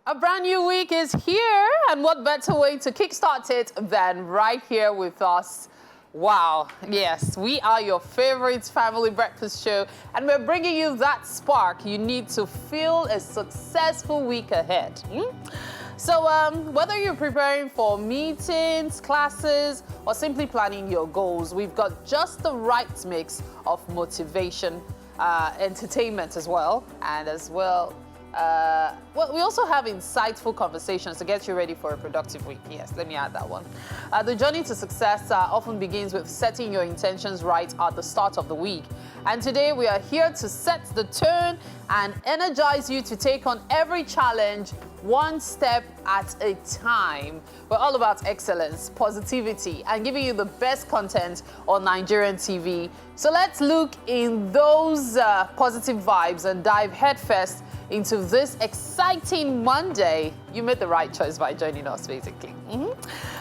A brand new week is here, and what better way to kickstart it than right here with us? Wow, yes, we are your favorite family breakfast show, and we're bringing you that spark you need to feel a successful week ahead. So whether you're preparing for meetings, classes, or simply planning your goals, we've got just the right mix of motivation, entertainment as well, and well, we also have insightful conversations to get you ready for a productive week. Yes, let me add that one. The journey to success often begins with setting your intentions right at the start of the week. And today we are here to set the tone and energize you to take on every challenge one step at a time. We're all about excellence, positivity, and giving you the best content on Nigerian TV. So let's look in those positive vibes and dive headfirst into this exciting Monday. You made the right choice by joining us, basically.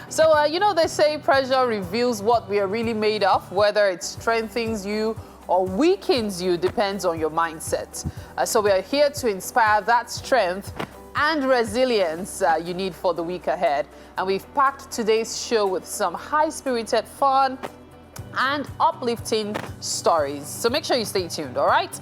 So, you know, they say pressure reveals what we are really made of, whether it strengthens you or weakens you depends on your mindset. So we are here to inspire that strength and resilience you need for the week ahead. And we've packed today's show with some high-spirited fun and uplifting stories. So make sure you stay tuned, all right?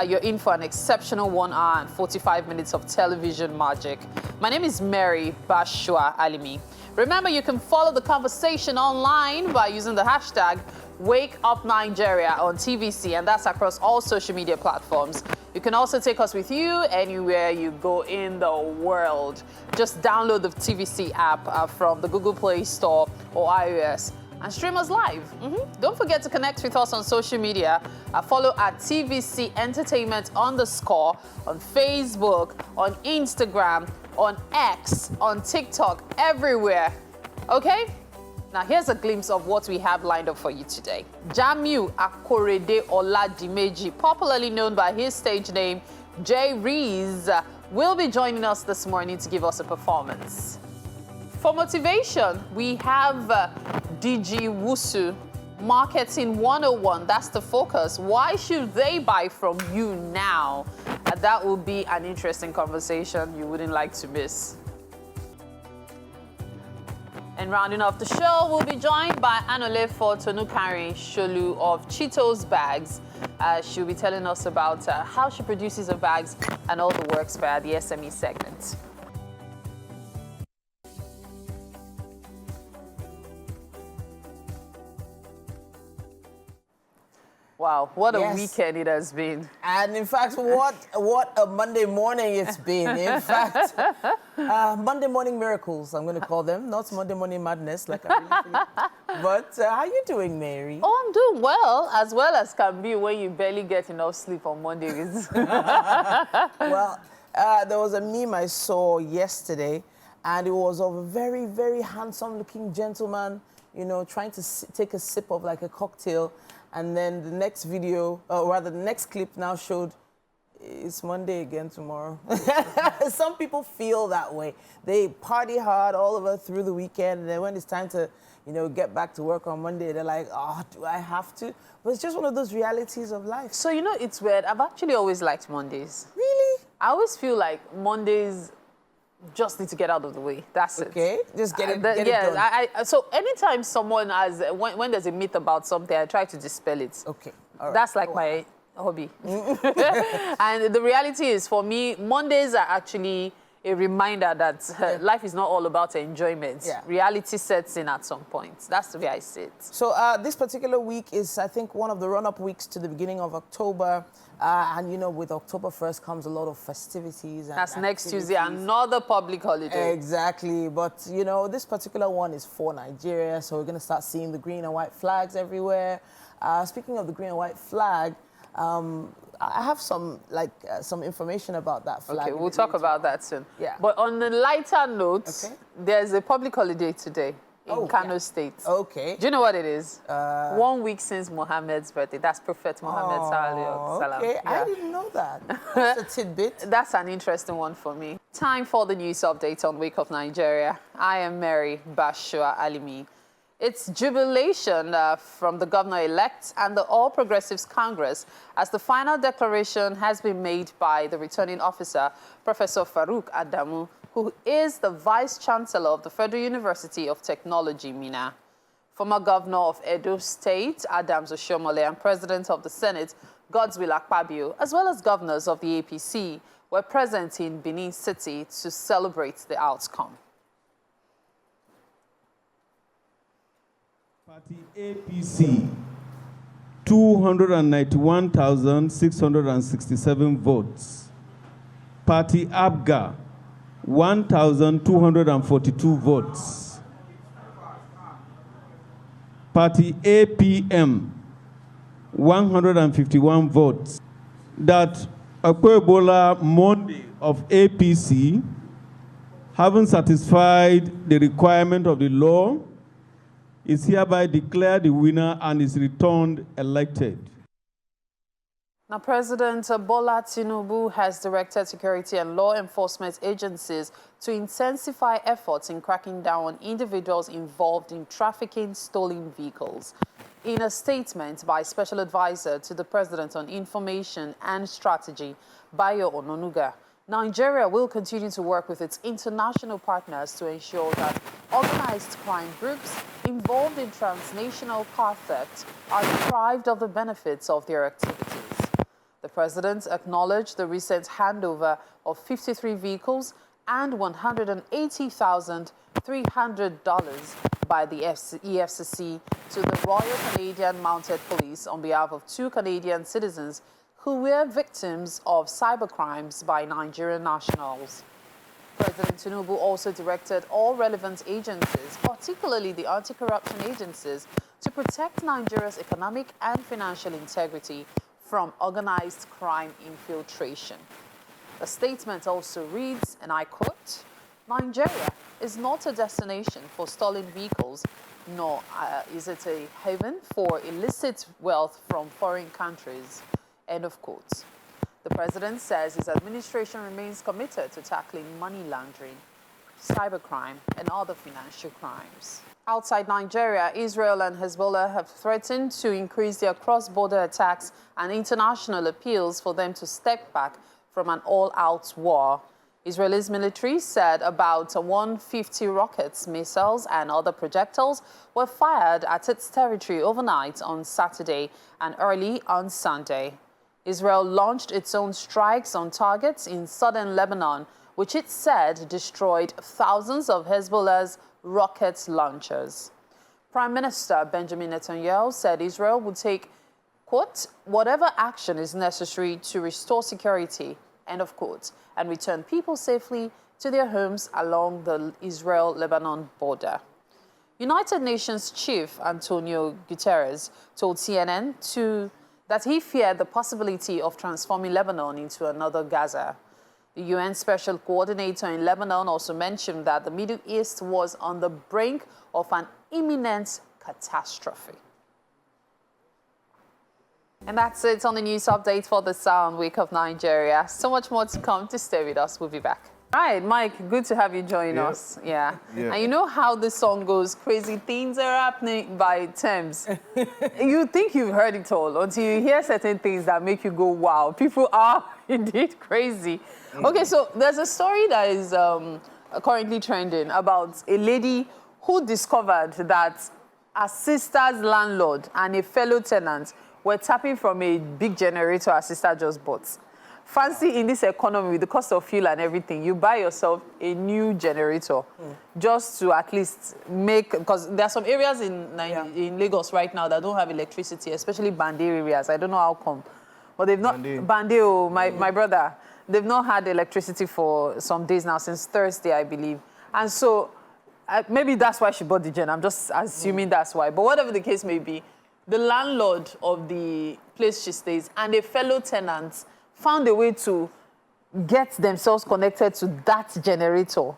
You're in for an exceptional 1 hour and 45 minutes of television magic. My name is Mary Bashua Alimi. Remember, you can follow the conversation online by using the hashtag #WakeUpNigeria on TVC, and that's across all social media platforms. You can also take us with you anywhere you go in the world. Just download the TVC app from the Google Play Store or iOS and stream us live. Don't forget to connect with us on social media. Follow at TVC Entertainment _ on Facebook, on Instagram, on X, on TikTok, everywhere. Okay? Now here's a glimpse of what we have lined up for you today. Jamiu Akorede Oladimeji, popularly known by his stage name J Rees, will be joining us this morning to give us a performance. For motivation, we have DG Wusu, Marketing 101. That's the focus. Why should they buy from you now? That will be an interesting conversation you wouldn't like to miss. And rounding off the show, we'll be joined by Anolefo Tonukari Sholu of Cheetos Bags. She'll be telling us about how she produces her bags and all the works via the SME segment. Wow, what a weekend it has been. And in fact, what a Monday morning it's been. In fact, Monday morning miracles, I'm going to call them. Not Monday morning madness, like I really feel. But how are you doing, Mary? Oh, I'm doing well as can be when you barely get enough sleep on Mondays. Well, there was a meme I saw yesterday, and it was of a very, very handsome-looking gentleman, you know, trying to take a sip of like a cocktail. And then the next video, or rather the next clip now showed it's Monday again tomorrow. Some people feel that way. They party hard all over through the weekend, and then when it's time to, you know, get back to work on Monday, they're like, oh, do I have to? But it's just one of those realities of life. So, you know, it's weird. I've actually always liked Mondays. Really? I always feel like Mondays just need to get out of the way. That's it. Okay, just get it done. So anytime someone has, when there's a myth about something, I try to dispel it. Okay, all right. That's like my hobby. And the reality is, for me, Mondays are actually a reminder that life is not all about enjoyment. Yeah. Reality sets in at some point. That's the way I see it. So this particular week is, I think, one of the run-up weeks to the beginning of October. And, you know, with October 1st comes a lot of festivities. And that's next Tuesday, another public holiday. Exactly. But, you know, this particular one is for Nigeria. So we're going to start seeing the green and white flags everywhere. Speaking of the green and white flag, I have some information about that flag. Okay, we'll talk about that soon. Yeah. But on the lighter note, there's a public holiday today in Kano State. Okay. Do you know what it is? 1 week since Muhammad's birthday. That's Prophet Muhammad Sallallahu Alaihi Wasallam. Okay, I didn't know that. That's a tidbit. That's an interesting one for me. Time for the news update on Wake Up Nigeria. I am Mary Bashua Alimi. It's jubilation from the governor-elect and the All Progressives Congress as the final declaration has been made by the returning officer, Professor Farouk Adamu, who is the Vice Chancellor of the Federal University of Technology, Minna. Former Governor of Edo State, Adams Oshiomhole, and President of the Senate, Godswill Akpabio, as well as governors of the APC, were present in Benin City to celebrate the outcome. Party APC, 291,667 votes. Party ABGA, 1,242 votes. Party APM, 151 votes. That Akwebola Monday of APC, having satisfied the requirement of the law, is hereby declared the winner and is returned elected. Now, President Bola Tinubu has directed security and law enforcement agencies to intensify efforts in cracking down on individuals involved in trafficking stolen vehicles. In a statement by Special Advisor to the President on Information and Strategy, Bayo Ononuga, Nigeria will continue to work with its international partners to ensure that organized crime groups involved in transnational car theft are deprived of the benefits of their activities. The President acknowledged the recent handover of 53 vehicles and $180,300 by the EFCC to the Royal Canadian Mounted Police on behalf of 2 Canadian citizens who were victims of cybercrimes by Nigerian nationals. President Tinubu also directed all relevant agencies, particularly the anti-corruption agencies, to protect Nigeria's economic and financial integrity from organized crime infiltration. The statement also reads, and I quote, "Nigeria is not a destination for stolen vehicles, nor is it a haven for illicit wealth from foreign countries." End of quote. The President says his administration remains committed to tackling money laundering, cybercrime, and other financial crimes. Outside Nigeria, Israel and Hezbollah have threatened to increase their cross-border attacks and international appeals for them to step back from an all-out war. Israel's military said about 150 rockets, missiles, and other projectiles were fired at its territory overnight on Saturday and early on Sunday. Israel launched its own strikes on targets in southern Lebanon, which it said destroyed thousands of Hezbollah's rocket launchers. Prime Minister Benjamin Netanyahu said Israel would take, quote, "whatever action is necessary to restore security," end of quote, and return people safely to their homes along the Israel-Lebanon border. United Nations Chief Antonio Guterres told CNN that he feared the possibility of transforming Lebanon into another Gaza. The UN Special Coordinator in Lebanon also mentioned that the Middle East was on the brink of an imminent catastrophe. And that's it on the news update for the Sound Week of Nigeria. So much more to come. To stay with us. We'll be back. All right, Mike, good to have you join us. Yeah. And you know how the song goes, crazy things are happening by Thames. You think you've heard it all until you hear certain things that make you go, wow, people are indeed crazy. Okay, so there's a story that is currently trending about a lady who discovered that her sister's landlord and a fellow tenant were tapping from a big generator her sister just bought. Fancy in this economy with the cost of fuel and everything, you buy yourself a new generator just to at least make, because there are some areas in Lagos right now that don't have electricity, especially Bande areas. I don't know how come. But they've not, Bande, my brother, they've not had electricity for some days now, since Thursday, I believe. And so maybe that's why she bought the gen. I'm just assuming that's why. But whatever the case may be, the landlord of the place she stays and a fellow tenant found a way to get themselves connected to that generator.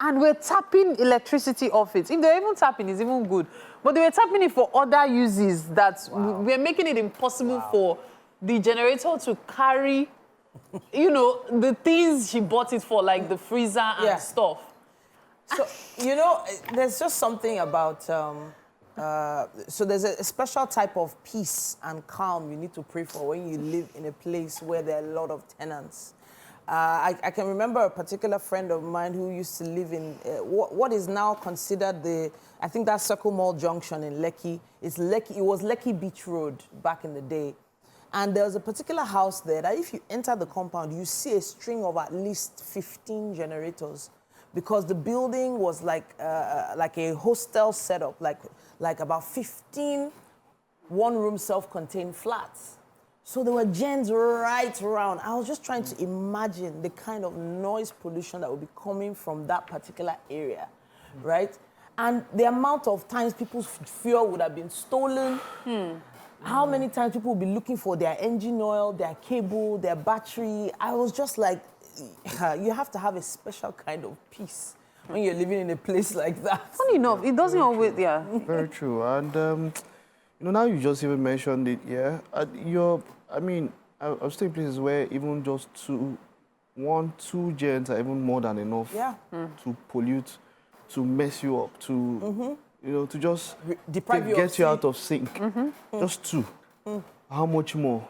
And we're tapping electricity off it. If they're even tapping, it's even good. But they were tapping it for other uses that we're making it impossible for the generator to carry, you know, the things she bought it for, like the freezer and stuff. So, you know, there's just something about... so there's a special type of peace and calm you need to pray for when you live in a place where there are a lot of tenants. I can remember a particular friend of mine who used to live in what is now considered I think that's Circle Mall Junction in Lekki. It was Lekki Beach Road back in the day. And there was a particular house there that if you enter the compound, you see a string of at least 15 generators, because the building was like a hostel setup, like about 15 one-room self-contained flats. So there were gens right around. I was just trying to imagine the kind of noise pollution that would be coming from that particular area, right? And the amount of times people's fuel would have been stolen. How many times people would be looking for their engine oil, their cable, their battery. I was just like, you have to have a special kind of peace when you're living in a place like that. Funny enough, it doesn't always, yeah. Very true. And, now you just even mentioned it, yeah. I've stayed in places where even just two gens are even more than enough to pollute, to mess you up, to, to just get you out of sync. Just two. How much more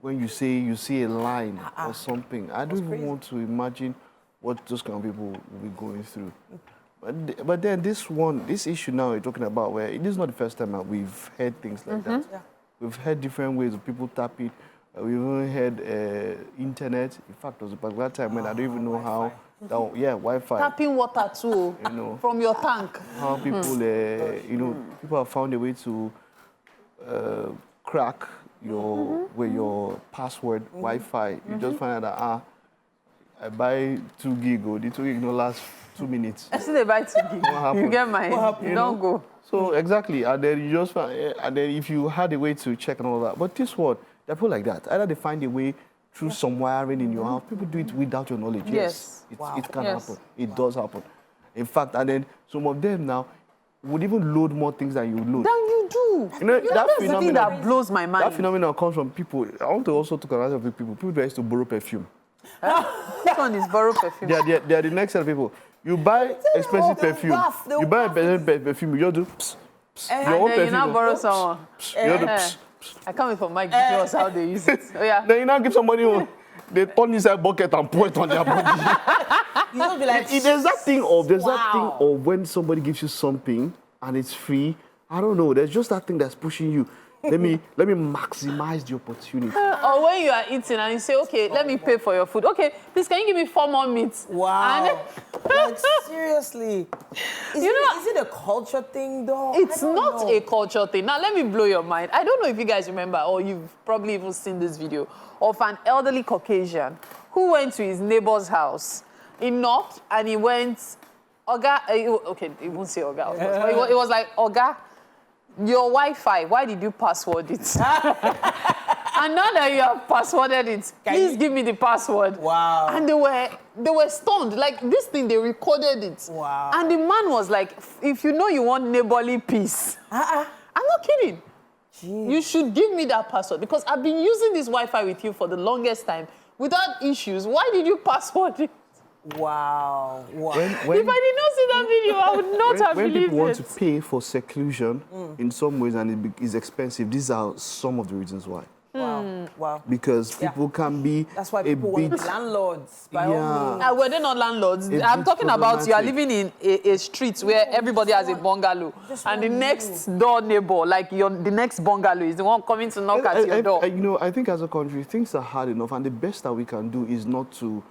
when you see a line or something? I don't even want to imagine what those kind of people will be going through. But then this issue now you're talking about, where it is not the first time that we've heard things like that. Yeah. We've heard different ways of people tap it. We've even heard internet. In fact, there was a particular time when I don't even know how. Wi-Fi. Tapping water too, from your tank. How people, people have found a way to crack your password Wi-Fi. You just find out that I buy 2 gig, or the 2 gig no last 2 minutes. I see they buy 2 gig. You get mine. You don't go. So exactly, and then you just find, and then if you had a way to check and all that, but this one, they're people like that. Either they find a way through some wiring in your house. People do it without your knowledge. Yes, it can happen. It does happen. In fact, and then some of them now would even load more things than you load. Than you do. That's the thing that blows my mind. That phenomenon comes from people. I want to also talk about people that used to borrow perfume. Which one is borrow perfume? They are the next set of people. You buy expensive perfume. You buy expensive perfume. You just do your own perfume. You now borrow someone. I can't wait for Mike to show us how they use it. Oh, yeah. Then you now give somebody who they turn inside bucket and pour it on their body. You don't be like, there's that thing of when somebody gives you something and it's free. I don't know. There's just that thing that's pushing you. Let me maximize the opportunity. Or when you are eating and you say, okay, let me pay for your food. Okay, please, can you give me 4 more meats? Wow. Like, seriously. Is it a culture thing, though? It's not a culture thing. Now, let me blow your mind. I don't know if you guys remember, or you've probably even seen this video, of an elderly Caucasian who went to his neighbor's house. He knocked and he went, Oga, okay, he won't say Oga, of course, but it was like, Oga, your Wi-Fi, why did you password it? And now that you have passworded it, please give me the password. Wow. And they were stunned. Like, this thing, they recorded it. Wow. And the man was like, if you know you want neighborly peace, I'm not kidding. Jeez. You should give me that password, because I've been using this Wi-Fi with you for the longest time without issues. Why did you password it? Wow. When, if I did not see that video, I would not have believed it. When people want to pay for seclusion in some ways and it is expensive, these are some of the reasons why. Wow. Because people can be That's why people want landlords. By all means. Well, they're not landlords. I'm talking about you are living in a street where everybody has a bungalow. And the next door neighbor, like the next bungalow, is the one coming to knock at your door. I think as a country, things are hard enough. And the best that we can do is not to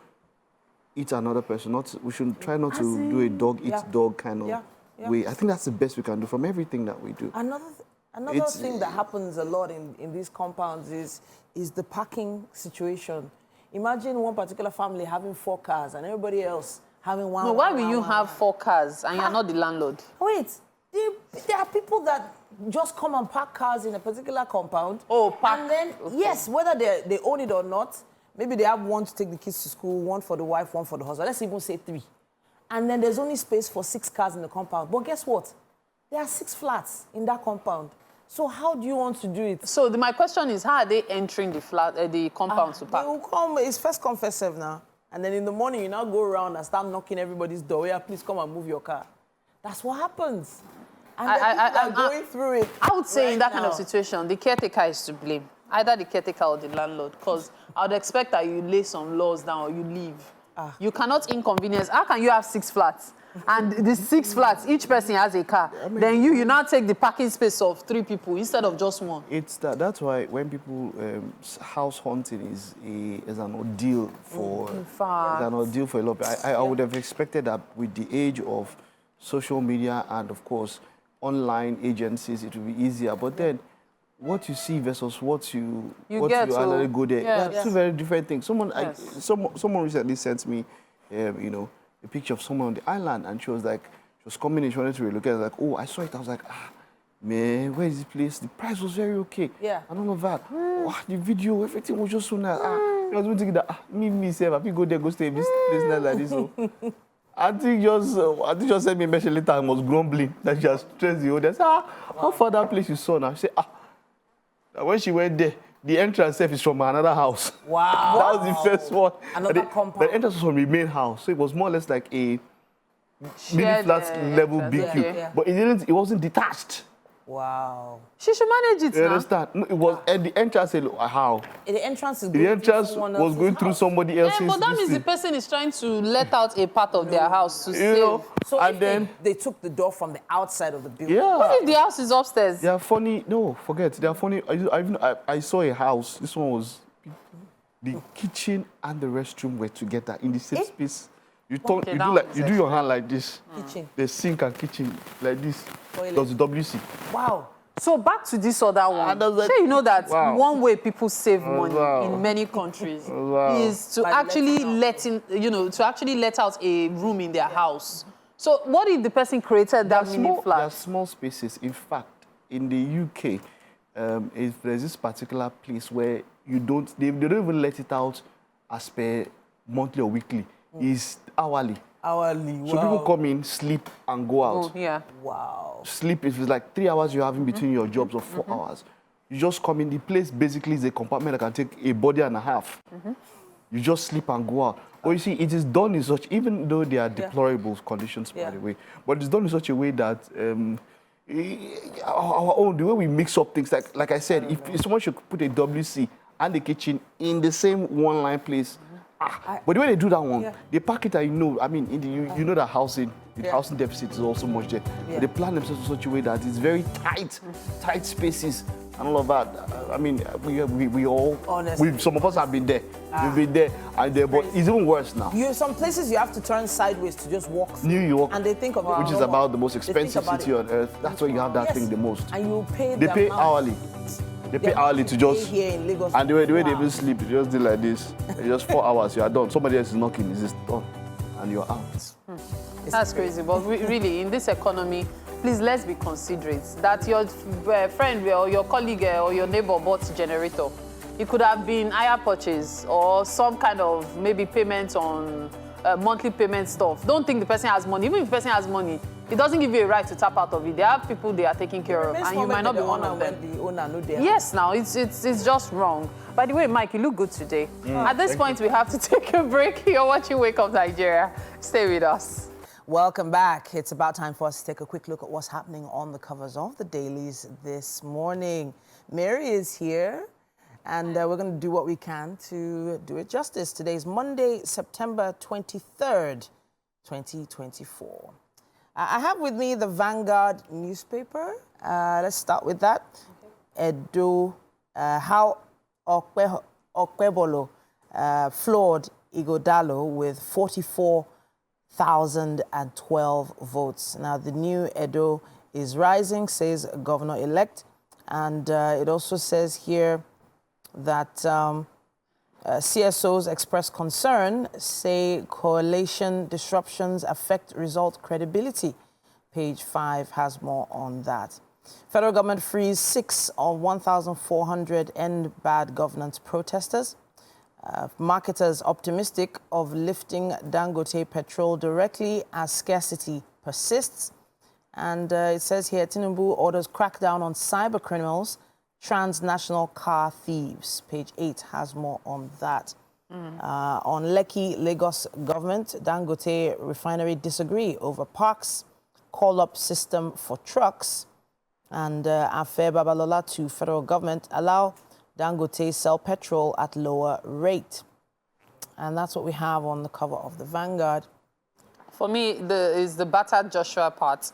eat another person. We should try not to do a dog eat dog kind of way. I think that's the best we can do from everything that we do. Another thing that happens a lot in these compounds is the parking situation. Imagine one particular family having 4 cars and everybody else having one. No, why will you have 4 cars and you're not the landlord? Wait, there are people that just come and park cars in a particular compound. Oh, park. And then, yes, whether they own it or not, maybe they have one to take the kids to school, one for the wife, one for the husband. Let's even say 3. And then there's only space for 6 cars in the compound. But guess what? There are 6 flats in that compound. So how do you want to do it? So my question is, how are they entering the compound to park? They will come, it's first come, first serve now. And then in the morning, you now go around and start knocking everybody's door. Yeah, please come and move your car. That's what happens. And people are going through it. I would say in that kind of situation, the caretaker is to blame. Either the caretaker or the landlord, because I would expect that you lay some laws down or you leave. You cannot inconvenience. How can you have 6 flats? And the 6 flats, each person has a car. I mean, then you now take the parking space of 3 people instead of just 1. It's that's why when people house hunting is an ordeal for an ordeal for a lot of people. I would have expected that with the age of social media and of course online agencies, it would be easier. But then what you see versus what you actually go there, they're 2 very different things. Someone recently sent me, you know, a picture of someone on the island, and she was coming in, she wanted to look at it, like, oh, I saw it, I was like, man, where is this place? The price was very okay. Yeah. And all of that. Oh, the video, everything was just so nice. I was thinking that, myself, I think go there, go stay in this place nice like this. So. I think just sent me a message later and was grumbling that she has stressed the audience. How far that place you saw now? She said, when she went there, the entrance is from another house. Wow. That was the first one. Another compound. The entrance was from the main house. So it was more or less like a middle-class level BQ. But it wasn't detached. Wow. She should manage it now. You understand? No, it was at the entrance. How? The entrance is was going through somebody else's. But that means the person is trying to let out a part of their house to save. So and then they took the door from the outside of the building. Yeah. What if the house is upstairs? They are funny. No, forget. They are funny. I saw a house. This one was the kitchen and the restroom were together in the same space. You do your hand like this. Kitchen. The sink and kitchen like this. Does the WC. Wow. So back to this other one. Sure, you know that one way people save money in many countries is to actually let out a room in their house. So what if the person created that mini flat? There are small spaces. In fact, in the UK, there's this particular place where they don't even let it out as per monthly or weekly. It's hourly. Hourly, wow. So people come in, sleep, and go out. Oh, yeah. Wow. Sleep, if it's like 3 hours you have in between your jobs or 4 hours. You just come in. The place basically is a compartment that can take a body and a half. You just sleep and go out. But you see, it is done in such, even though they are deplorable conditions, by the way, but it's done in such a way that our own, the way we mix up things, like I said, if someone should put a WC and the kitchen in the same one-line place, but the way they do that one, they pack it, and I mean, you know that housing deficit is also much there. They plan themselves in such a way that it's very tight spaces and all of that. I mean, we all, some of us have been there. We've been there and there, but it's even worse now. Some places you have to turn sideways to just walk through. New York, and they think of it, which is about the most expensive city on earth. That's where you have that thing the most. And you pay. They pay hourly. They pay hourly to just, here in Lagos, and the way they even sleep, you just do like this. It's just 4 hours, you are done. Somebody else is knocking, it's just done, and you're out. That's crazy, but really, in this economy, please let's be considerate that your friend or your colleague or your neighbor bought a generator. It could have been hire purchase or some kind of maybe payment on monthly payment stuff. Don't think the person has money. Even if the person has money, it doesn't give you a right to tap out of it. They have people they are taking care of, and you might not be one of them. Yes, now it's just wrong. By the way, Mike, you look good today. At this point, we have to take a break. You're watching Wake Up Nigeria. Stay with us. Welcome back. It's about time for us to take a quick look at what's happening on the covers of the dailies this morning. Mary is here, and we're going to do what we can to do it justice. Today's Monday, September 23rd, 2024. I have with me the Vanguard newspaper. Let's start with that. Edo, how Okwebolo floored Igodalo with 44,012 votes. Now, the new Edo is rising, says Governor-elect. And it also says here that CSOs express concern, say coalition disruptions affect result credibility. Page 5 has more on that. Federal government frees 6 of 1,400 end bad governance protesters. Marketers optimistic of lifting Dangote petrol directly as scarcity persists. And it says here, Tinubu orders crackdown on cyber criminals, transnational car thieves. Page 8 has more on that. On Lekki, Lagos government, Dangote refinery disagree over parks, call-up system for trucks. And Afe Babalola to federal government allow Dangote sell petrol at lower rate. And that's what we have on the cover of the Vanguard. For me, is the battered Joshua part.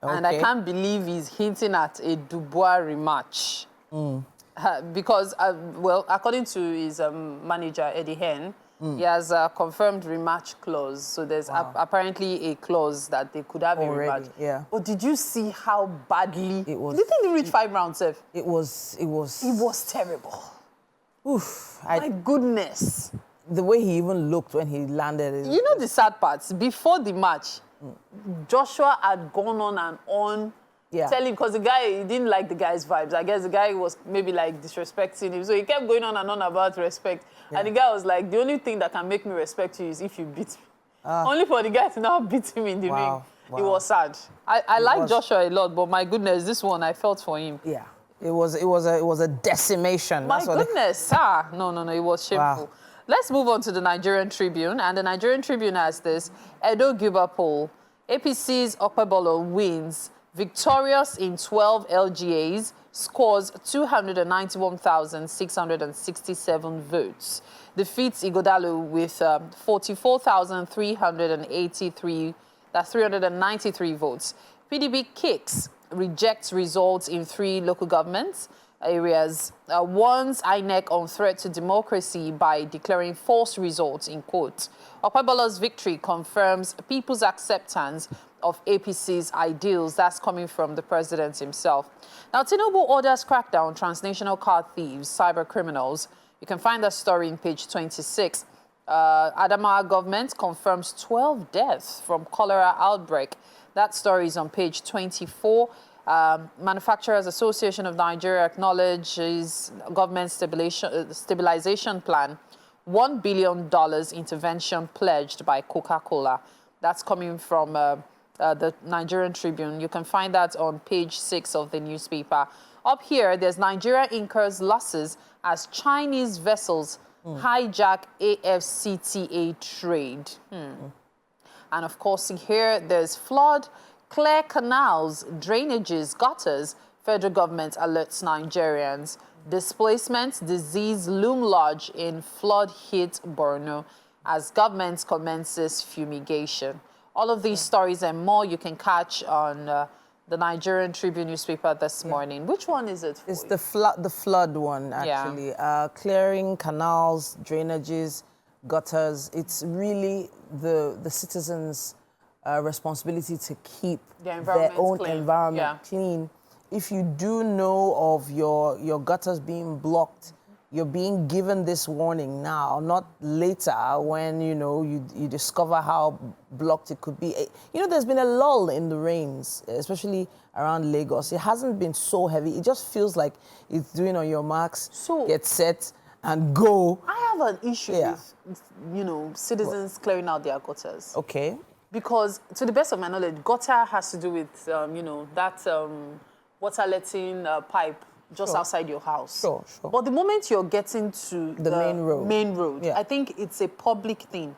Okay. And I can't believe he's hinting at a Dubois rematch. Because, well, according to his manager, Eddie Hearn, he has a confirmed rematch clause. So there's apparently a clause that they could have already, a rematch. Yeah. But did you see how badly it was? Did you think he reached 5 rounds, Seth? It was terrible. Oof. My goodness. The way he even looked when he landed. You know the sad part? Before the match, Joshua had gone on and on telling, because the guy, he didn't like the guy's vibes. I guess the guy was maybe like disrespecting him. So he kept going on and on about respect. Yeah. And the guy was like, the only thing that can make me respect you is if you beat me. Only for the guy to now beat him in the ring. Wow. It was sad. I like Joshua a lot, but my goodness, this one I felt for him. Yeah. It was a decimation. My goodness. No, it was shameful. Wow. Let's move on to the Nigerian Tribune. And the Nigerian Tribune has this. Edo Guber poll. APC's Okpebolo wins. Victorious in 12 LGAs. Scores 291,667 votes. Defeats Ighodalo with 44,383. That's 393 votes. PDP kicks. Rejects results in 3 local governments areas, warns INEC on threat to democracy by declaring false results, in quotes. Okpebolo's victory confirms people's acceptance of APC's ideals. That's coming from the president himself. Now, Tinubu orders crackdown on transnational car thieves, cyber criminals. You can find that story in page 26. Adamawa government confirms 12 deaths from cholera outbreak. That story is on page 24. Manufacturers Association of Nigeria acknowledges government stabilization plan. $1 billion intervention pledged by Coca-Cola. That's coming from the Nigerian Tribune. You can find that on page 6 of the newspaper. Up here, there's Nigeria incurs losses as Chinese vessels hijack AFCTA trade. And of course, here there's flood, clear canals, drainages, gutters. Federal government alerts Nigerians. Displacement, disease loom large in flood-hit Borno as government commences fumigation. All of these stories and more you can catch on the Nigerian Tribune newspaper this morning. Which one is it for It's you? the flood one, actually. Yeah. Clearing canals, drainages, gutters. It's really the citizens' responsibility to keep their own environment clean. If you do know of your gutters being blocked, you're being given this warning now, not later when, you discover how blocked it could be. There's been a lull in the rains, especially around Lagos. It hasn't been so heavy. It just feels like it's doing on your marks, get set, and go. I have an issue with, citizens clearing out their gutters. Okay. Because, to the best of my knowledge, gutter has to do with, that water letting pipe just outside your house. Sure. But the moment you're getting to the main road, I think it's a public thing.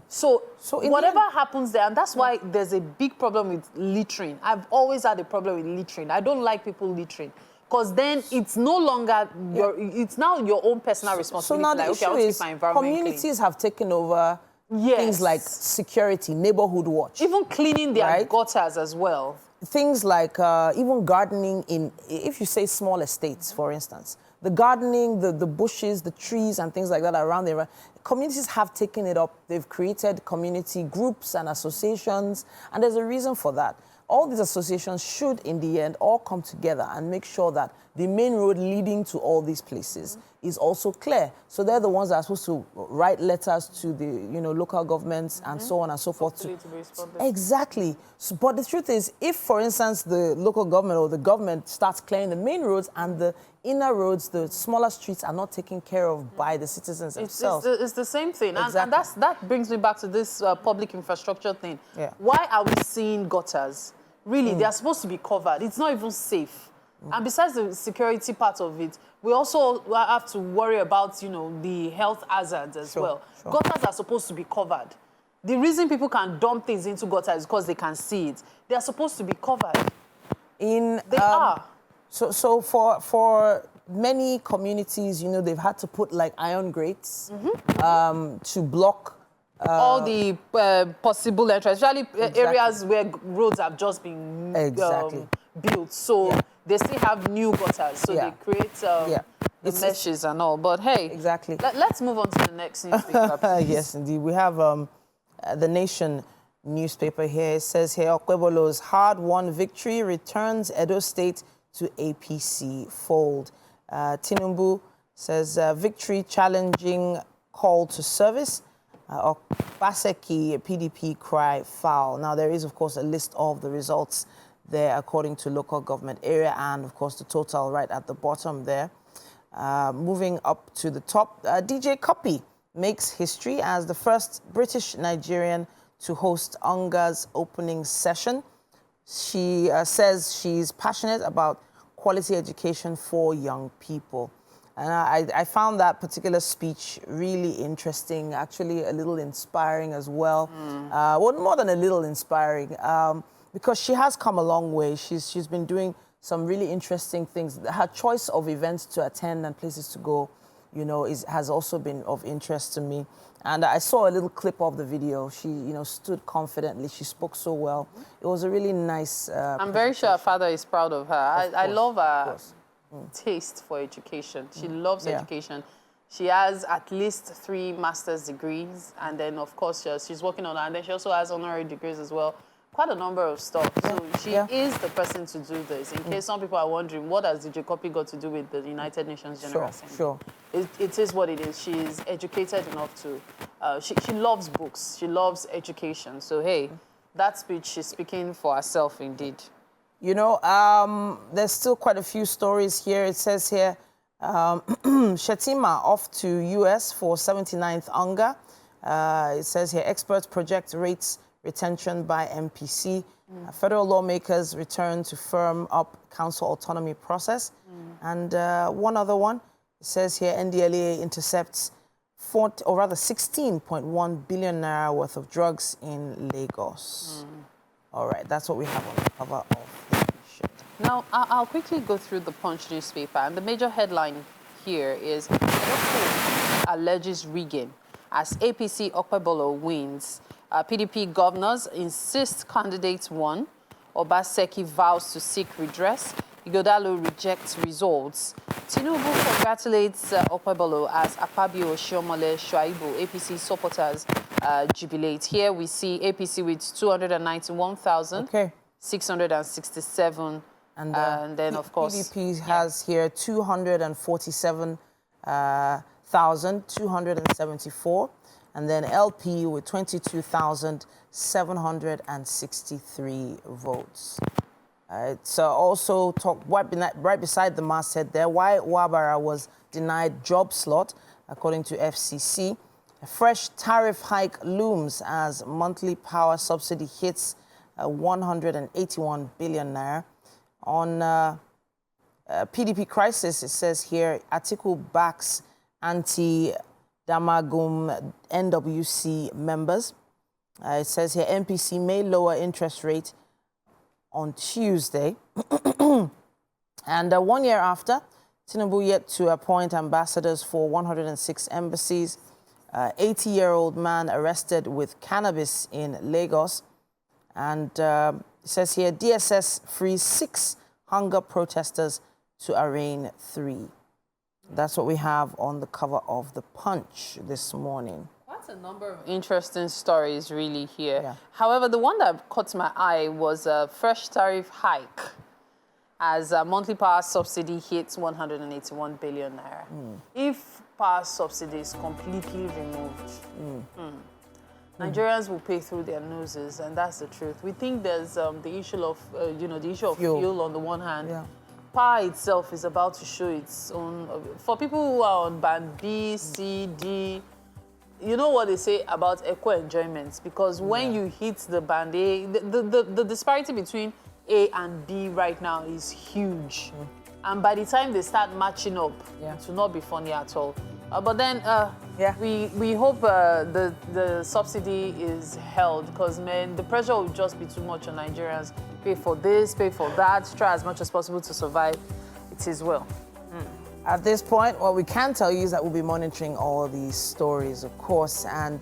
So whatever happens there, and that's why there's a big problem with littering. I've always had a problem with littering. I don't like people littering. Because then it's no longer it's now your own personal responsibility. So now the issue is communities have taken over things like security, neighborhood watch. Even cleaning their gutters as well. Things like even gardening if you say small estates, for instance, the gardening, the bushes, the trees and things like that around there, communities have taken it up. They've created community groups and associations, and there's a reason for that. All these associations should, in the end, all come together and make sure that the main road leading to all these places is also clear. So they're the ones that are supposed to write letters to the, local governments and so on and so forth. Exactly. So, but the truth is, if, for instance, the local government or the government starts clearing the main roads and the inner roads, the smaller streets are not taken care of by the citizens themselves. It's the same thing. Exactly. And that brings me back to this public infrastructure thing. Yeah. Why are we seeing gutters? Really, they are supposed to be covered. It's not even safe. And besides the security part of it, we also have to worry about, the health hazards as well. Sure. Gutters are supposed to be covered. The reason people can dump things into gutters is because they can see it. They are supposed to be covered. They are. So for many communities, you know, they've had to put like iron grates to block all the possible entrances, especially areas where roads have just been built. So they still have new gutters. So they create the meshes and all. But hey, let's move on to the next newspaper. Yes, indeed. We have the Nation newspaper here. It says here, Okwebolo's hard-won victory returns Edo State to APC fold. Tinubu says victory challenging call to service. Obaseki, PDP cry foul. Now, there is, of course, a list of the results there according to local government area and, of course, the total right at the bottom there. Moving up to the top, DJ Cuppy makes history as the first British Nigerian to host UNGA's opening session. She says she's passionate about quality education for young people. And I found that particular speech really interesting, actually a little inspiring as well. Well, more than a little inspiring, because she has come a long way. She's been doing some really interesting things. Her choice of events to attend and places to go, you know, has also been of interest to me. And I saw a little clip of the video. She, you know, stood confidently. She spoke so well. It was a really nice I'm very sure her father is proud of her. I love her taste for education. She loves education. She has at least 3 master's degrees, and then of course she's working on that, and then she also has honorary degrees as well. Quite a number of stuff. So she is the person to do this. In case some people are wondering, what has DJ Cuppy got to do with the United Nations General Assembly? Sure. It is what it is. She is educated enough to. She loves books. She loves education. So hey, that speech, she's speaking for herself indeed. You know, there's still quite a few stories here. It says here, Shetima off to U.S. for 79th UNGA. It says here, experts project rates retention by MPC. Federal lawmakers return to firm up council autonomy process. And one other one, it says here, NDLEA intercepts 16.1 billion naira worth of drugs in Lagos. All right, that's what we have on the cover of the Nation. Now, I'll quickly go through the Punch newspaper, and the major headline here is alleges rigging as APC Okwebolo wins. PDP governors insist candidates won. Obaseki vows to seek redress. Ighodalo rejects results. Tinubu congratulates Okwebolo as Akpabio, Shiomole, Shuaibu, APC supporters jubilate. Here we see APC with 291,667. And then, of course, PDP has here 247,274. And then LP with 22,763 votes. It's also talked right beside the masthead there why Wabara was denied job slot, according to FCC. A fresh tariff hike looms as monthly power subsidy hits 181 billion naira. On PDP crisis, it says here, Atiku backs anti-Damagum NWC members. It says here, MPC may lower interest rate on Tuesday. And 1 year after, Tinubu yet to appoint ambassadors for 106 embassies. 80-year-old man arrested with cannabis in Lagos. And it says here, DSS frees 6 hunger protesters to arraign 3. That's what we have on the cover of the Punch this morning. Quite a number of interesting stories really here. Yeah. However, the one that caught my eye was a fresh tariff hike as a monthly power subsidy hits 181 billion naira. If power subsidy is completely removed, Nigerians will pay through their noses, and that's the truth. We think there's the issue of, fuel on the one hand. Yeah. Power itself is about to show its own. For people who are on band B, C, D, you know what they say about equal enjoyments, because when you hit the band A, the disparity between A and B right now is huge. And by the time they start matching up, it will not be funny at all. But then we hope the subsidy is held, because, man, the pressure will just be too much on Nigerians. Pay for this, pay for that, try as much as possible to survive. It is well. At this point, what we can tell you is that we'll be monitoring all these stories, of course, and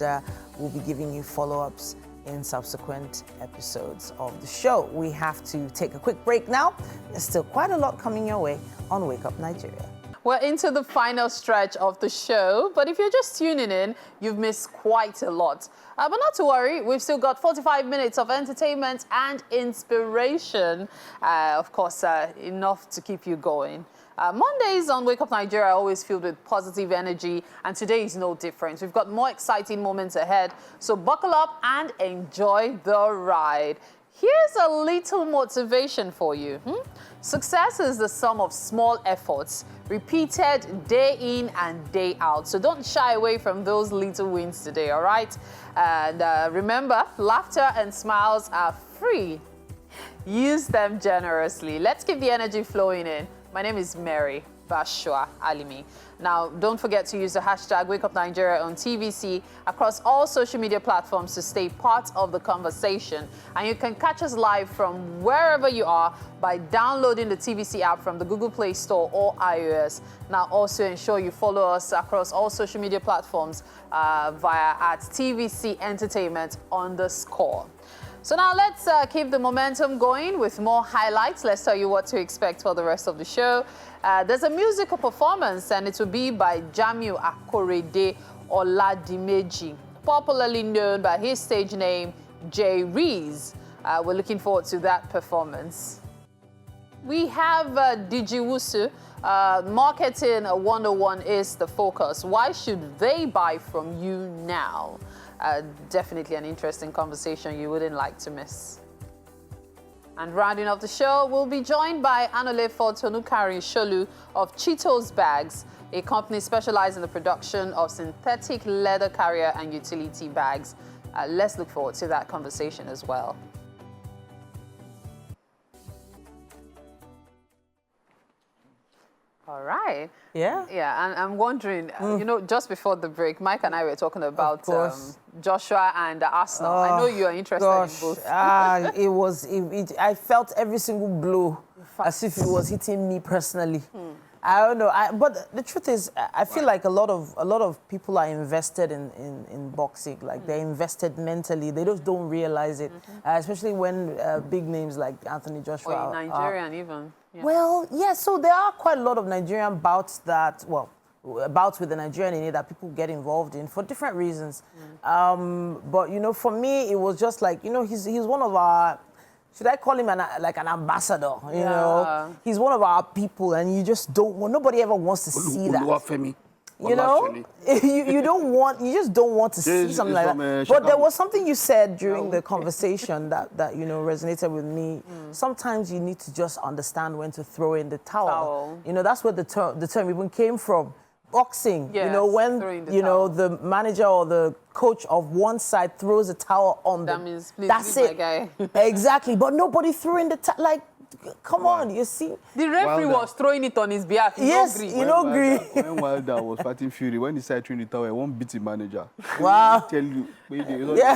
we'll be giving you follow-ups in subsequent episodes of the show. We have to take a quick break now. There's still quite a lot coming your way on Wake Up Nigeria. We're into the final stretch of the show, but if you're just tuning in, you've missed quite a lot. But not to worry, we've still got 45 minutes of entertainment and inspiration. Of course, enough to keep you going. Mondays on Wake Up Nigeria are always filled with positive energy, and today is no different. We've got more exciting moments ahead, so buckle up and enjoy the ride. Here's a little motivation for you. Success is the sum of small efforts, repeated day in and day out. So don't shy away from those little wins today, all right? And remember, laughter and smiles are free. Use them generously. Let's keep the energy flowing in. My name is Mary Bashua Alimi. Now, don't forget to use the hashtag WakeUpNigeria on TVC across all social media platforms to stay part of the conversation. And you can catch us live from wherever you are by downloading the TVC app from the Google Play Store or iOS. Now, also ensure you follow us across all social media platforms via at TVC Entertainment _. So now let's keep the momentum going with more highlights. Let's tell you what to expect for the rest of the show. There's a musical performance, and it will be by Jamiu Akorede Oladimeji, popularly known by his stage name, J. Rees. We're looking forward to that performance. We have Digiwusu. Marketing 101 is the focus. Why should they buy from you now? Definitely an interesting conversation you wouldn't like to miss. And rounding off the show, we'll be joined by Anolefo Tonukari Sholu of Cheetos Bags, a company specialized in the production of synthetic leather carrier and utility bags. Let's look forward to that conversation as well. All right. Yeah? Yeah, and I'm wondering, you know, just before the break, Mike and I were talking about Joshua and Arsenal. I know you are interested in both. I felt every single blow as if it was hitting me personally. I don't know, but the truth is, I feel like a lot of people are invested in boxing. Like they're invested mentally. They just don't realize it, especially when big names like Anthony Joshua. Or Nigerian even. Yeah. Well, yeah. So there are quite a lot of Nigerian bouts bouts with the Nigerian in it that people get involved in for different reasons. But you know, for me, it was just like, you know, he's one of our. Should I call him like an ambassador? You know, he's one of our people, and you just don't want. Nobody ever wants to see that. You know, you just don't want to see something like that. But there was something you said during the conversation that you know resonated with me. Sometimes you need to just understand when to throw in the towel. You know, that's where the term even came from. Boxing, yes, you know, when the manager or the coach of one side throws a towel on that them, means, please that's it. My guy. Exactly, but nobody threw in the towel. Like, come on, you see. The referee was throwing it on his behalf. He yes, you don't agree. When Wilder was fighting Fury, when he started throwing the towel, he won't beat the manager. Wow. Tell you, yeah.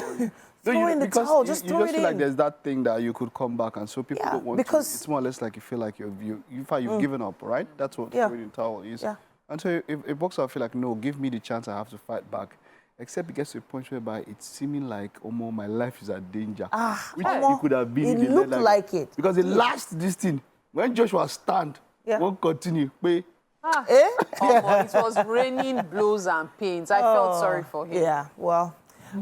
Throw in the towel, just throw it in. You just feel like there's that thing that you could come back, and so people don't want to. It's more or less like you feel like you've given up, right? That's what throwing in the towel is. Yeah. And so if a boxer will feel like, no, give me the chance, I have to fight back. Except it gets to a point whereby it's seeming like, oh, my life is at danger. Which he could have been. It looked like it. Because the last this thing, when Joshua stand, won't continue. It was raining blows and pains. I felt sorry for him. Yeah, well,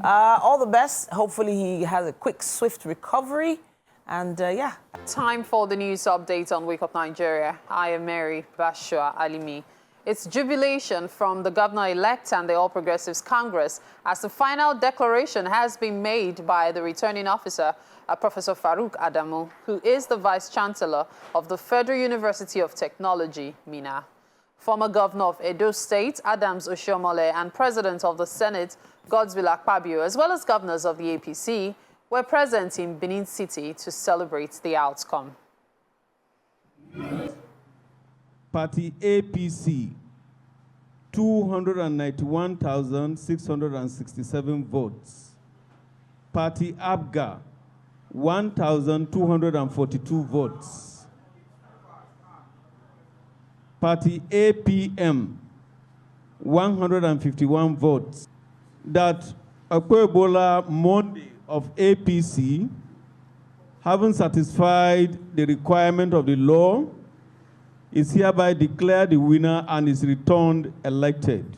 all the best. Hopefully he has a quick, swift recovery. And yeah. Time for the news update on Wake Up Nigeria. I am Mary Bashua Alimi. It's jubilation from the governor-elect and the All Progressives Congress as the final declaration has been made by the returning officer, Professor Farouk Adamu, who is the Vice-Chancellor of the Federal University of Technology, Minna. Former Governor of Edo State, Adams Oshiomhole, and President of the Senate, Godswill Akpabio, as well as governors of the APC, were present in Benin City to celebrate the outcome. Party APC, 291,667 votes. Party ABGA, 1,242 votes. party APM, 151 votes. That Wakeup Monday of APC, having satisfied the requirement of the law, is hereby declared the winner and is returned elected.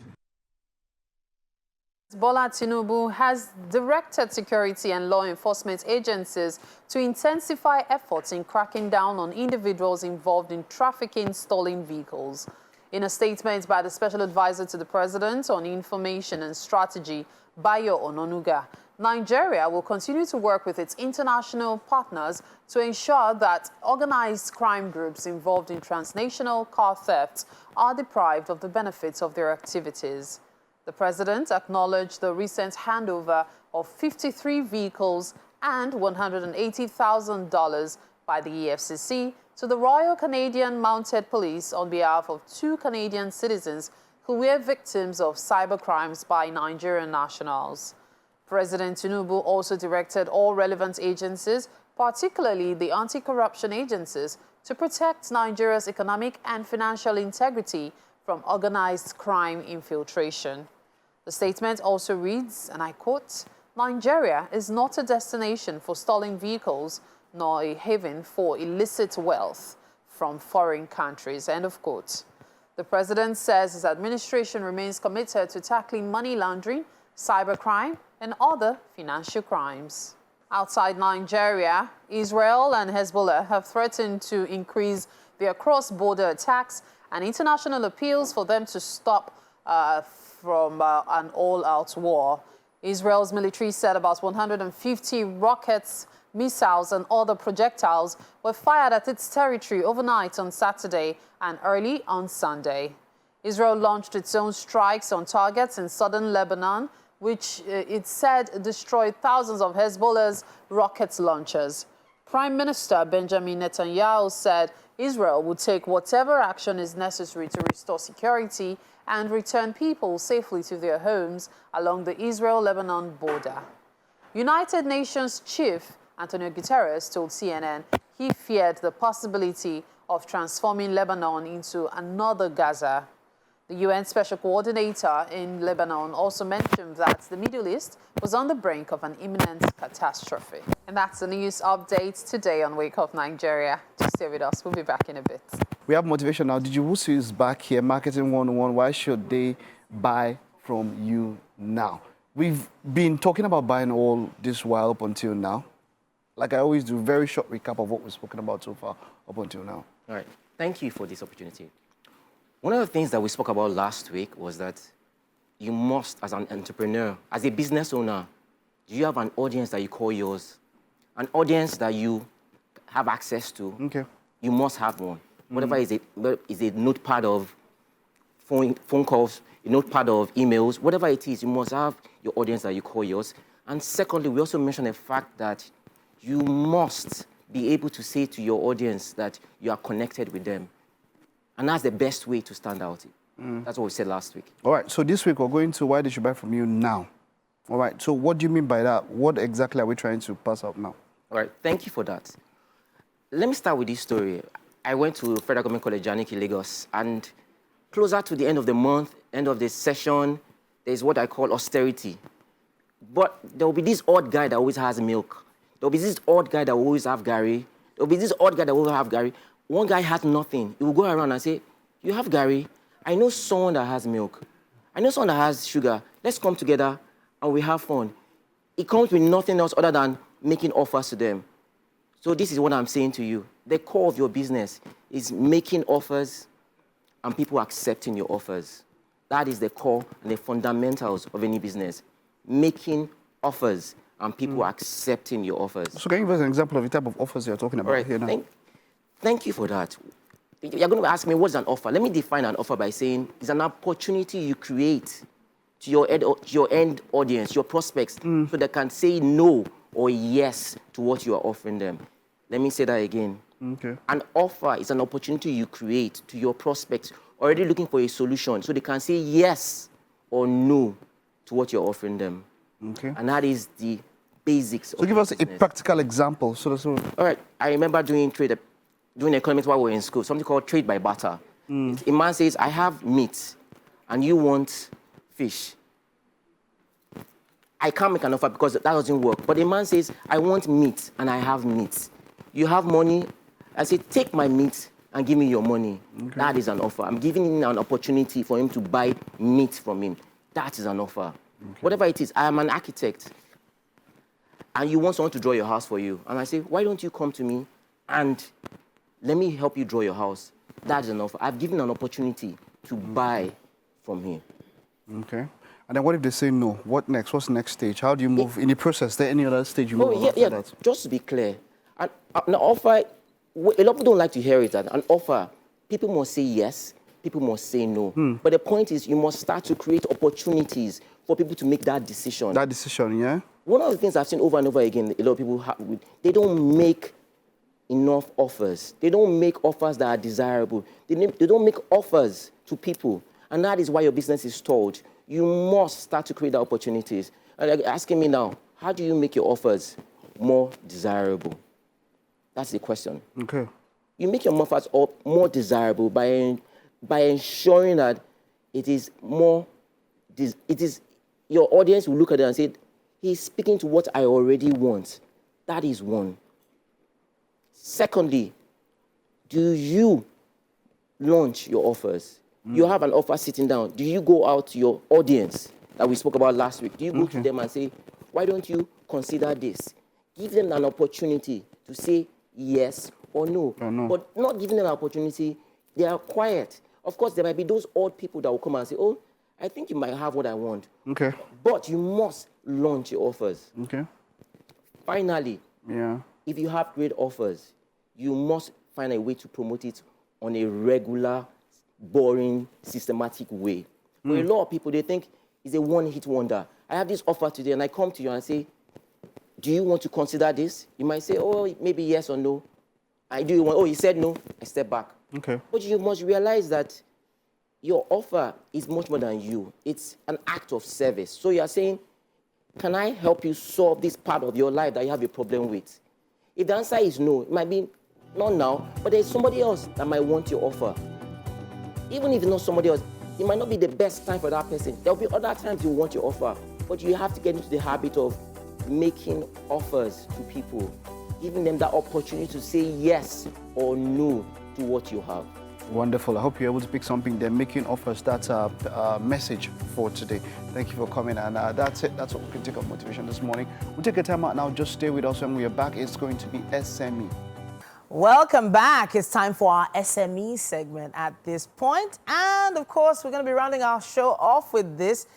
Bola Tinubu has directed security and law enforcement agencies to intensify efforts in cracking down on individuals involved in trafficking stolen vehicles. In a statement by the Special Advisor to the President on Information and Strategy, Bayo Ononuga, Nigeria will continue to work with its international partners to ensure that organized crime groups involved in transnational car thefts are deprived of the benefits of their activities. The President acknowledged the recent handover of 53 vehicles and $180,000 by the EFCC to the Royal Canadian Mounted Police on behalf of 2 Canadian citizens who were victims of cybercrimes by Nigerian nationals. President Tinubu also directed all relevant agencies, particularly the anti-corruption agencies, to protect Nigeria's economic and financial integrity from organized crime infiltration. The statement also reads, and I quote, "Nigeria is not a destination for stolen vehicles, nor a haven for illicit wealth from foreign countries," end of quote. The President says his administration remains committed to tackling money laundering, cybercrime, and other financial crimes. Outside Nigeria, Israel and Hezbollah have threatened to increase their cross-border attacks and international appeals for them to stop from an all-out war. Israel's military said about 150 rockets, missiles, and other projectiles were fired at its territory overnight on Saturday and early on Sunday. Israel launched its own strikes on targets in southern Lebanon, which it said destroyed thousands of Hezbollah's rocket launchers. Prime Minister Benjamin Netanyahu said Israel would take whatever action is necessary to restore security and return people safely to their homes along the Israel-Lebanon border. United Nations Chief Antonio Guterres told CNN he feared the possibility of transforming Lebanon into another Gaza. The UN Special Coordinator in Lebanon also mentioned that the Middle East was on the brink of an imminent catastrophe. And that's the news update today on Wake Up Nigeria. Just stay with us. We'll be back in a bit. We have motivation now. Did you Wusu is back here, Marketing 101. Why should they buy from you now? We've been talking about buying all this while up until now. Like I always do, very short recap of what we've spoken about so far up until now. All right. Thank you for this opportunity. One of the things that we spoke about last week was that you must, as an entrepreneur, as a business owner, do you have an audience that you call yours? An audience that you have access to? Okay. You must have one. Whatever is a notepad of phone calls, a notepad of emails, whatever it is, you must have your audience that you call yours. And secondly, we also mentioned the fact that you must be able to say to your audience that you are connected with them. And that's the best way to stand out. That's what we said last week. All right, so this week we're going to why they should buy from you now. All right, so what do you mean by that? What exactly are we trying to pass out now? All right, thank you for that. Let me start with this story. I went to Federal Government College, Janiki, Lagos, and closer to the end of the month, end of the session, there's what I call austerity. But there will be this odd guy that always has milk. There will be this odd guy that will always have Gary. There will be this odd guy that will have Gary. One guy has nothing. He will go around and say, "You have Gary. I know someone that has milk. I know someone that has sugar. Let's come together and we have fun." It comes with nothing else other than making offers to them. So this is what I'm saying to you. The core of your business is making offers and people accepting your offers. That is the core and the fundamentals of any business. Making offers and people accepting your offers. So can you give us an example of the type of offers you're talking about here now? Thank you for that. You're going to ask me, what's an offer? Let me define an offer by saying it's an opportunity you create to your end audience, your prospects, so they can say no or yes to what you are offering them. Let me say that again. Okay. An offer is an opportunity you create to your prospects already looking for a solution, so they can say yes or no to what you're offering them. Okay. And that is the basics of So give us business. a practical example. All right. I remember doing economics while we were in school, something called trade by barter. A man says, I have meat, and you want fish. I can't make an offer because that doesn't work. But a man says, I want meat, and I have meat. You have money. I say, take my meat and give me your money. Okay. That is an offer. I'm giving him an opportunity for him to buy meat from him. That is an offer. Okay. Whatever it is, I am an architect. And you want someone to draw your house for you. And I say, why don't you come to me and let me help you draw your house? That is an offer. I've given an opportunity to buy from him. Okay. And then what if they say no? What next? What's the next stage? How do you move in the process? Is there any other stage you move after that? Just to be clear, an offer, a lot of people don't like to hear it, that an offer, people must say yes, people must say no. But the point is you must start to create opportunities for people to make that decision. That decision, yeah? One of the things I've seen over and over again, a lot of people, they don't make enough offers. They don't make offers that are desirable. They don't make offers to people. And that is why your business is stalled. You must start to create the opportunities. And you're asking me now, how do you make your offers more desirable? That's the question. Okay. You make your offers more desirable by ensuring that it is your audience will look at it and say, he's speaking to what I already want. That is one. Secondly, do you launch your offers? You have an offer sitting down. Do you go out to your audience that we spoke about last week? Do you go to them and say, why don't you consider this? Give them an opportunity to say yes or no. But not giving them an opportunity, they are quiet. Of course, there might be those odd people that will come and say, oh, I think you might have what I want. Okay. But you must launch your offers. Okay. Finally, if you have great offers, you must find a way to promote it on a regular, boring, systematic way. For a lot of people, they think it's a one-hit wonder. I have this offer today, and I come to you and say, do you want to consider this? You might say, oh, maybe yes or no. Oh, he said no. I step back. Okay. But you must realize that your offer is much more than you. It's an act of service. So you're saying, can I help you solve this part of your life that you have a problem with? If the answer is no, it might be not now, but there's somebody else that might want your offer. Even if it's not somebody else, it might not be the best time for that person. There'll be other times you want your offer, but you have to get into the habit of making offers to people, giving them that opportunity to say yes or no to what you have. Wonderful. I hope you're able to pick something there. Making offers, that's our message for today. Thank you for coming. And that's it. That's what we can take of motivation this morning. We'll take a time out now. Just stay with us. When we are back, it's going to be SME. Welcome back. It's time for our SME segment at this point. And of course, we're going to be rounding our show off with this.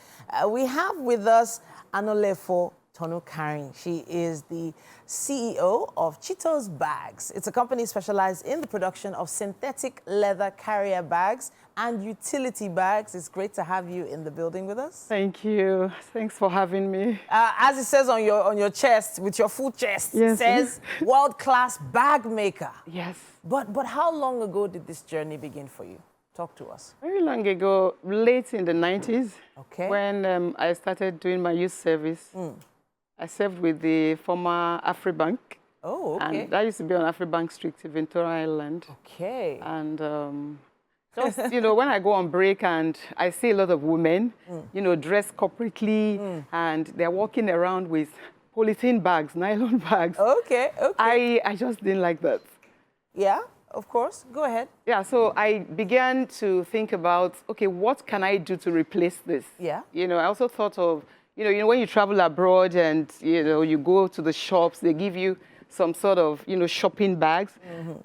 We have with us Anolefo Tonukarin. She is the CEO of Cheetos Bags. It's a company specialized in the production of synthetic leather carrier bags and utility bags. It's great to have you in the building with us. Thank you. Thanks for having me. As it says on your chest, with your full chest, it says world-class bag maker. Yes. But how long ago did this journey begin for you? Talk to us. Very long ago, late in the 90s, when I started doing my youth service. I served with the former AfriBank. Oh, okay. And that used to be on AfriBank Street, Ventura Island. Okay. And just, when I go on break and I see a lot of women, dressed corporately, and they're walking around with polythene bags, nylon bags. Okay, okay. I just didn't like that. Yeah, of course. Go ahead. Yeah, so I began to think about, okay, what can I do to replace this? Yeah. I also thought of, when you travel abroad and, you go to the shops, they give you some sort of, shopping bags.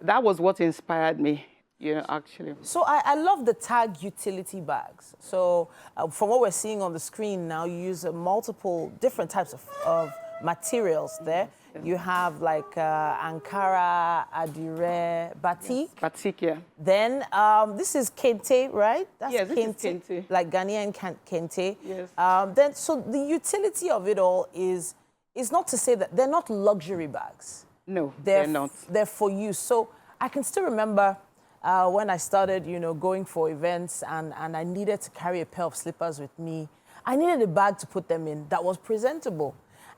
That was what inspired me, actually. So I love the tag utility bags. So from what we're seeing on the screen now, you use multiple different types of materials there. You have like Ankara, Adire, Batik. Yes, Batik, yeah. Then this is Kente, right? That's this is Kente. Like Ghanaian Kente. Yes. Then, so the utility of it all is not to say that they're not luxury bags. No, they're not. They're for use. So I can still remember when I started, going for events and I needed to carry a pair of slippers with me. I needed a bag to put them in that was presentable.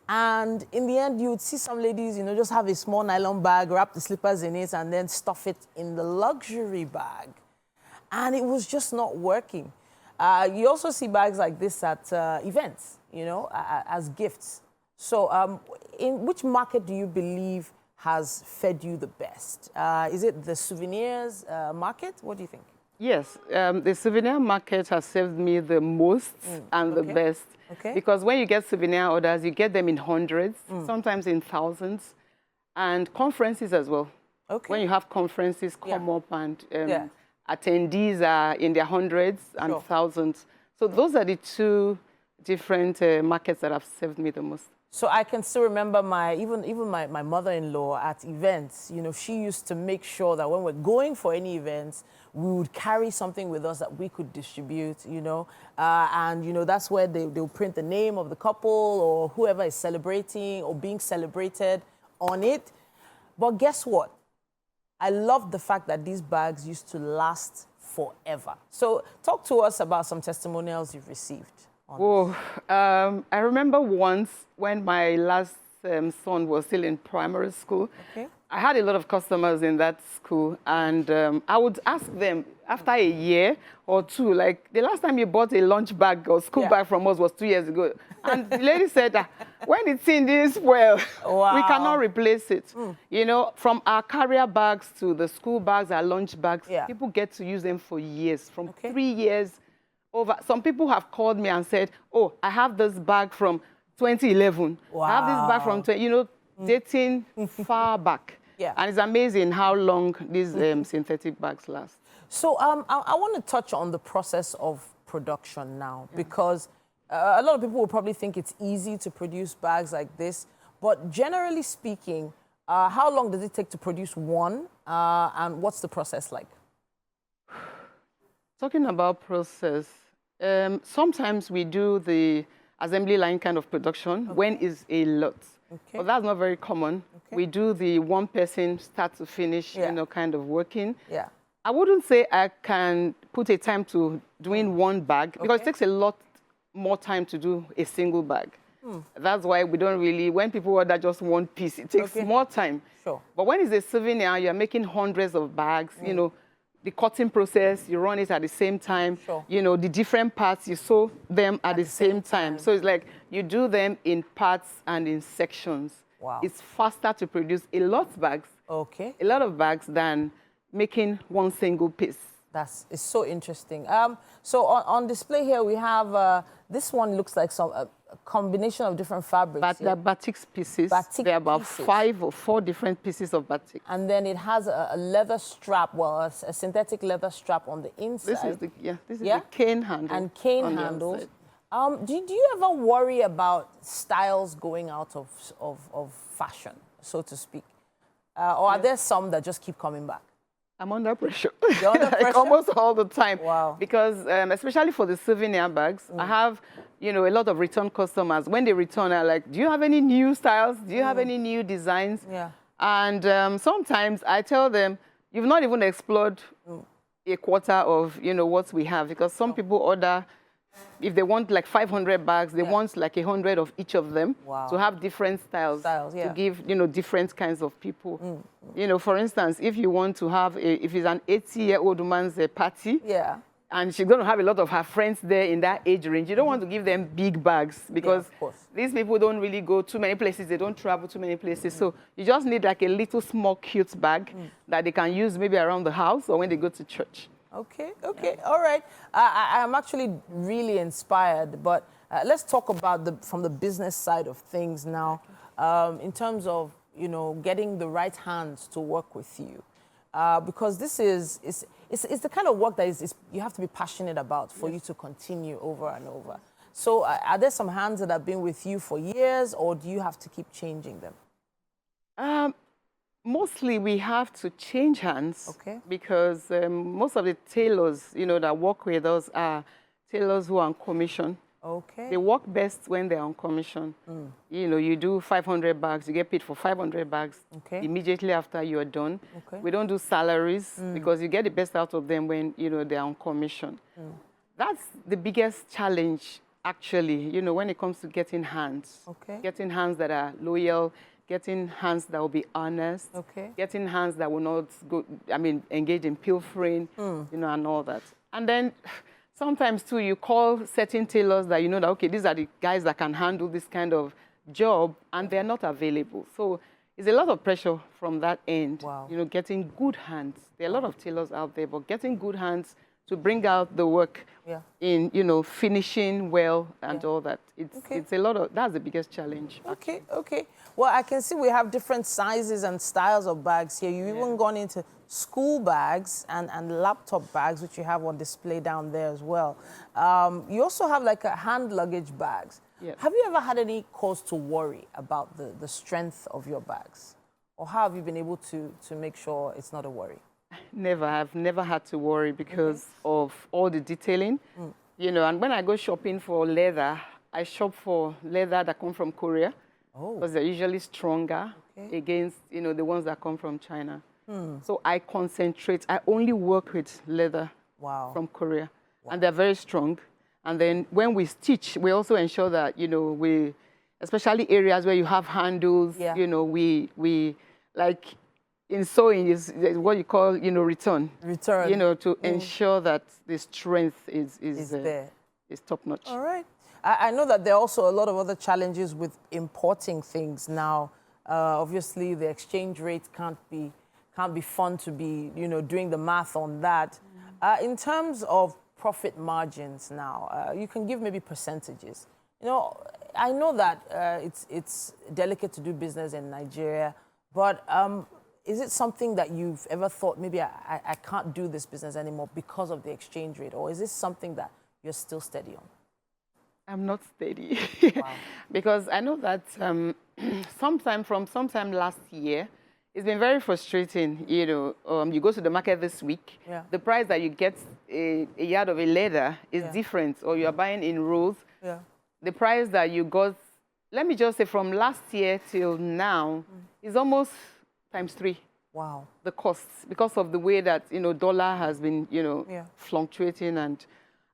And in the end, you would see some ladies, just have a small nylon bag, wrap the slippers in it, and then stuff it in the luxury bag. and it was just not working. You also see bags like this at events, you know, as gifts. So in which market do you believe has fed you the best? Is it the souvenirs market? What do you think? Yes, the souvenir market has served me the most and the best. Okay. Because when you get souvenir orders, you get them in hundreds, sometimes in thousands, and conferences as well. Okay. When you have conferences come up and attendees are in their hundreds and thousands. So those are the two different markets that have served me the most. So I can still remember even my mother-in-law at events, you know, she used to make sure that when we're going for any events, we would carry something with us that we could distribute, you know, and, you know, that's where they'll print the name of the couple or whoever is celebrating or being celebrated on it. But guess what? I love the fact that these bags used to last forever. So talk to us about some testimonials you've received. I remember once when my last son was still in primary school. Okay. I had a lot of customers in that school, and I would ask them after a year or two, like, the last time you bought a lunch bag or school bag from us was 2 years ago. And the lady said, when it's in this well, we cannot replace it. You know, from our carrier bags to the school bags, our lunch bags, people get to use them for years, from 3 years over. Some people have called me and said, oh, I have this bag from 2011. I have this bag from, you know, dating far back. And it's amazing how long these synthetic bags last. So I want to touch on the process of production now, because a lot of people will probably think it's easy to produce bags like this. But generally speaking, how long does it take to produce one? And what's the process like? Talking about process, sometimes we do the assembly line kind of production when it's a lot. But that's not very common. We do the one person start to finish, you know, kind of working. I wouldn't say I can put a time to doing one bag, because it takes a lot more time to do a single bag. That's why we don't really, when people order just one piece, it takes more time. But when it's a souvenir, you're making hundreds of bags, you know, the cutting process, you run it at the same time. You know, the different parts, you sew them at the same time. So it's like you do them in parts and in sections. It's faster to produce a lot of bags, a lot of bags, than making one single piece. It's so interesting. So on display here, we have, this one looks like a combination of different fabrics. But they're batik pieces. There are about 5 or 4 different pieces of batik. And then it has a leather strap, well, a synthetic leather strap on the inside. This is the cane handle. And cane handles. Do you ever worry about styles going out of fashion, so to speak? Or are there some that just keep coming back? I'm under pressure. You're under pressure? Like almost all the time. Because especially for the souvenir bags, I have, you know, a lot of return customers. When they return, I'm like, do you have any new styles? Do you have any new designs? And sometimes I tell them, you've not even explored a quarter of, you know, what we have. Because some people order, if they want like 500 bags, they want like 100 of each of them to have different styles to give, you know, different kinds of people. You know, for instance, if you want to have, if it's an 80-year-old woman's party, and she's going to have a lot of her friends there in that age range, you don't want to give them big bags, because these people don't really go too many places. They don't travel too many places. So you just need like a little small cute bag that they can use maybe around the house or when they go to church. Okay, all right. I'm actually really inspired, but let's talk about from the business side of things now, in terms of, you know, getting the right hands to work with you, because this is the kind of work that you have to be passionate about for you to continue over and over. So are there some hands that have been with you for years, or do you have to keep changing them? Mostly we have to change hands, because most of the tailors, you know, that work with us are tailors who are on commission. They work best when they're on commission. You know, you do 500 bags, you get paid for 500 bags immediately after you're done. We don't do salaries because you get the best out of them when, you know, they're on commission. That's the biggest challenge, actually, you know, when it comes to getting hands. Getting hands that are loyal, getting hands that will be honest, okay, getting hands that will not go, engage in pilfering, and all that. And then sometimes too, you call certain tailors that you know that, okay, these are the guys that can handle this kind of job, and they're not available. So it's a lot of pressure from that end, wow. Getting good hands. There are a lot of tailors out there, but getting good hands to bring out the work in, finishing well and all that. It's a lot of, that's the biggest challenge. Okay, okay. Well, I can see we have different sizes and styles of bags here. You've even gone into school bags and laptop bags, which you have on display down there as well. You also have like a hand luggage bags. Yes. Have you ever had any cause to worry about the strength of your bags? Or how have you been able to make sure it's not a worry? Never. I've never had to worry because of all the detailing. And when I go shopping for leather, I shop for leather that come from Korea because they're usually stronger against, the ones that come from China. So I concentrate. I only work with leather from Korea, and they're very strong. And then when we stitch, we also ensure that, we, especially areas where you have handles, we like, in sewing is what you call, return. Return. To ensure that the strength is there. Is top notch. All right. I know that there are also a lot of other challenges with importing things now. Obviously, the exchange rate can't be fun to be, doing the math on that. In terms of profit margins now, you can give maybe percentages. I know that it's delicate to do business in Nigeria, but is it something that you've ever thought, maybe I can't do this business anymore because of the exchange rate? Or is this something that you're still steady on? I'm not steady. Because I know that sometime last year, it's been very frustrating. You go to the market this week, the price that you get a yard of a leather is different, or you are buying in rolls. The price that you got, let me just say, from last year till now, is almost ×3. Wow. The costs, because of the way that, dollar has been, fluctuating and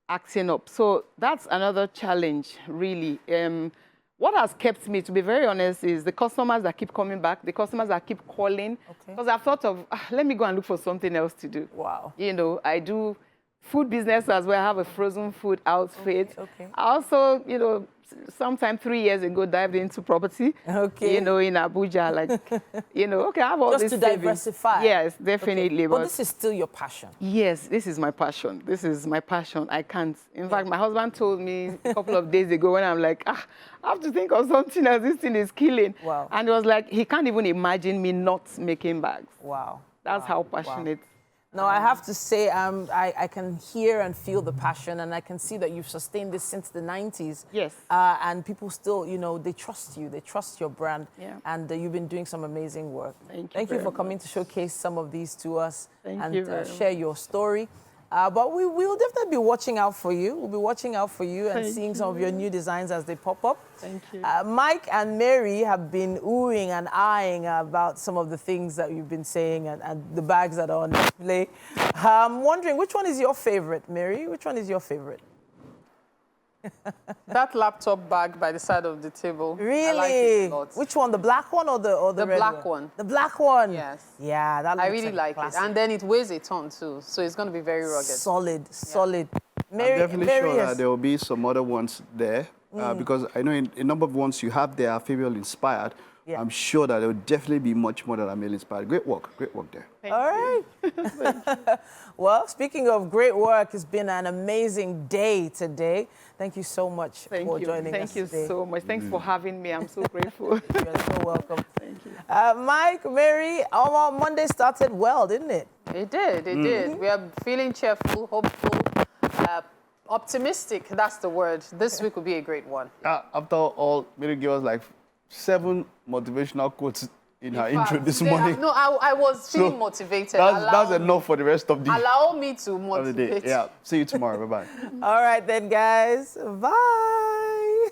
acting up. So that's another challenge, really. What has kept me, to be very honest, is the customers that keep coming back, the customers that keep calling. Because I've thought of, let me go and look for something else to do. Wow. I do food business as well. I have a frozen food outfit. I also, sometime 3 years ago, dived into property. In Abuja, I have all just this to savings. diversify. Yes, definitely. But this is still your passion. Yes, this is my passion. This is my passion. I can't. In fact, my husband told me a couple of days ago when I'm like, I have to think of something else. This thing is killing. Wow. And it was like, he can't even imagine me not making bags. Wow. That's how passionate. No, I have to say, I can hear and feel the passion, and I can see that you've sustained this since the 90s. Yes. And people still, they trust you. They trust your brand. Yeah. And you've been doing some amazing work. Thank you for coming to showcase some of these to us and share much. your story. But we will definitely be watching out for you. We'll be watching out for you and seeing some of your new designs as they pop up. Thank you. Mike and Mary have been oohing and eyeing about some of the things that you've been saying and the bags that are on display. I'm wondering, which one is your favorite, Mary? Which one is your favorite? That laptop bag by the side of the table. Really? I like it a lot. Which one, the black one or the red black one? The black one? Yes. Yeah, that looks I really like it. And then it weighs a ton too, so it's going to be very rugged. Solid, solid. Mary, I'm definitely sure that there will be some other ones there because I know in a number of ones you have there are female inspired. Yeah. I'm sure that there will definitely be much more that are male inspired. Great work there. All right. Well, speaking of great work, it's been an amazing day today. Thank you so much for joining us today. Thank you so much. Thanks for having me. I'm so grateful. You're so welcome. Thank you. Mike, Mary, our Monday started well, didn't it? It did. It did. We are feeling cheerful, hopeful, optimistic. That's the word. This week will be a great one. After all, Mary gave us like 7 motivational quotes in her intro this morning. No, I was feeling motivated. That's enough for the rest of the day. Allow me to motivate. Yeah. See you tomorrow. Bye-bye. All right then, guys. Bye.